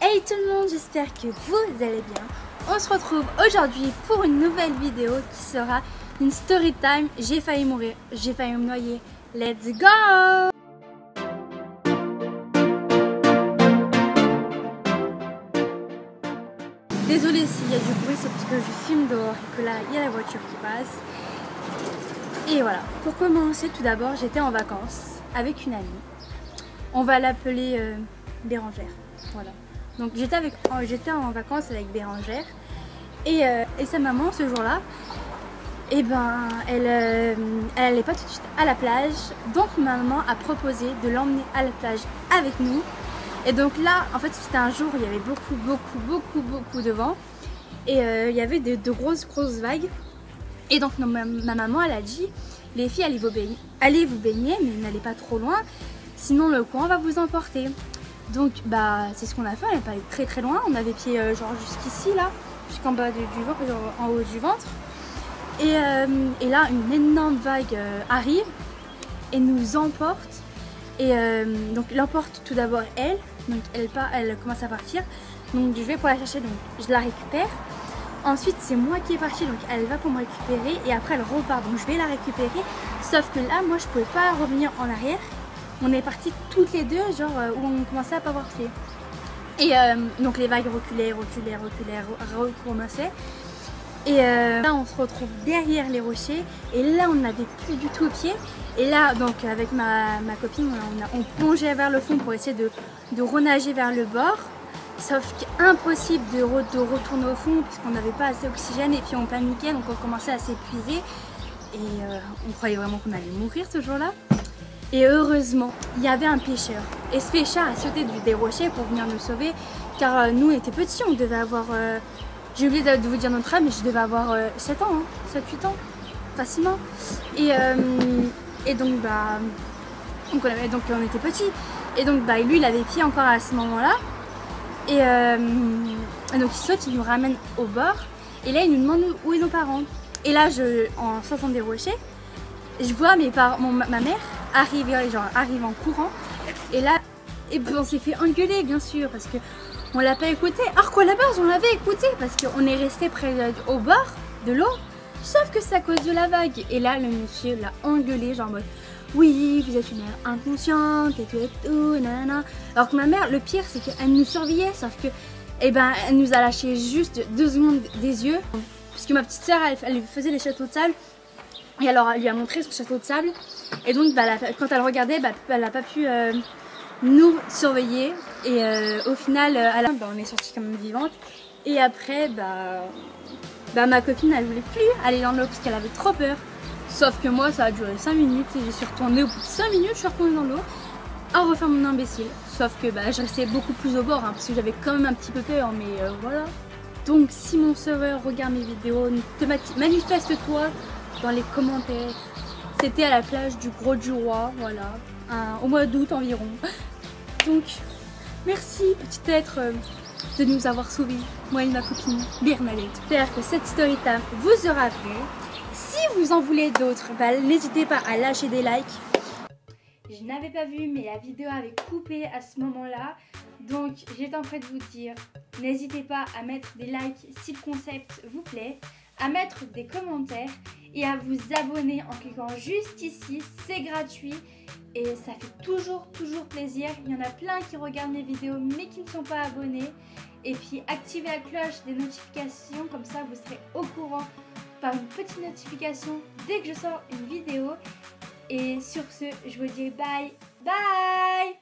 Hey tout le monde, j'espère que vous allez bien. On se retrouve aujourd'hui pour une nouvelle vidéo qui sera une story time. J'ai failli mourir, j'ai failli me noyer. Let's go! Désolée s'il y a du bruit, c'est parce que je filme dehors et que là il y a la voiture qui passe. Et voilà, pour commencer tout d'abord, j'étais en vacances avec une amie. On va l'appeler Bérangère, voilà. Donc j'étais en vacances avec Bérangère et sa maman ce jour-là, et ben elle allait pas tout de suite à la plage, donc ma maman a proposé de l'emmener à la plage avec nous. Et donc là en fait c'était un jour où il y avait beaucoup de vent et il y avait de grosses vagues. Et donc ma maman elle a dit: les filles allez vous baigner mais n'allez pas trop loin, sinon le courant va vous emporter. Donc bah c'est ce qu'on a fait, on n'est pas allé très loin, on avait pied genre jusqu'ici là, jusqu'en bas du ventre, genre en haut du ventre. Et là une énorme vague arrive et nous emporte. Et donc l'emporte tout d'abord elle, donc elle commence à partir. Donc je vais pour la chercher, donc je la récupère. Ensuite c'est moi qui est partie, donc elle va pour me récupérer et après elle repart, donc je vais la récupérer. Sauf que là moi je pouvais pas revenir en arrière. On est partis toutes les deux, genre où on commençait à pas voir pied. Et donc les vagues reculaient, recommençaient. Et là on se retrouve derrière les rochers et là on n'avait plus du tout pied. Et là donc avec ma copine on plongeait vers le fond pour essayer de renager vers le bord. Sauf qu'impossible de retourner au fond puisqu'on n'avait pas assez d'oxygène et puis on paniquait, donc on commençait à s'épuiser. Et on croyait vraiment qu'on allait mourir ce jour-là. Et heureusement, il y avait un pêcheur. Et ce pêcheur a sauté des rochers pour venir nous sauver. Car nous, on était petits, on devait avoir... j'ai oublié de vous dire notre âge, mais je devais avoir 7 ans, hein, 7-8 ans, facilement. Et donc, bah... Donc on était petits. Et donc, bah, lui, il avait pied encore à ce moment-là. Et donc, il saute, il nous ramène au bord. Et là, il nous demande où est nos parents. Et là, en sortant des rochers, je vois ma mère arrive en courant. Et là, on s'est fait engueuler bien sûr parce que on l'a pas écouté. Alors qu'à la base on l'avait écouté parce qu'on est resté au bord de l'eau. Sauf que c'est à cause de la vague. Et là le monsieur l'a engueulé genre en mode: oui vous êtes une mère inconsciente et tout, nanana. Alors que ma mère, le pire c'est qu'elle nous surveillait, sauf que elle nous a lâché juste 2 secondes des yeux. Parce que ma petite soeur elle faisait les châteaux de sable. Et alors elle lui a montré son château de sable. Et donc bah, quand elle regardait, bah, elle n'a pas pu nous surveiller. Et au final on est sorti quand même vivante. Et après ma copine elle voulait plus aller dans l'eau parce qu'elle avait trop peur. Sauf que moi ça a duré 5 minutes et je suis retournée au bout de 5 minutes, je suis retournée dans l'eau à refaire mon imbécile. Sauf que je restais beaucoup plus au bord hein, parce que j'avais quand même un petit peu peur, mais voilà. Donc si mon serveur regarde mes vidéos, manifeste-toi dans les commentaires. C'était à la plage du Gros du Roi, voilà, au mois d'août environ. Donc merci petit être de nous avoir sauvés, moi et ma copine Bernadette. J'espère que cette story time vous aura plu. Si vous en voulez d'autres, n'hésitez pas à lâcher des likes. Je n'avais pas vu mais la vidéo avait coupé à ce moment-là. Donc j'étais en train de vous dire, n'hésitez pas à mettre des likes si le concept vous plaît, à mettre des commentaires et à vous abonner en cliquant juste ici, c'est gratuit et ça fait toujours plaisir. Il y en a plein qui regardent mes vidéos mais qui ne sont pas abonnés. Et puis activez la cloche des notifications, comme ça vous serez au courant par une petite notification dès que je sors une vidéo. Et sur ce, je vous dis bye bye.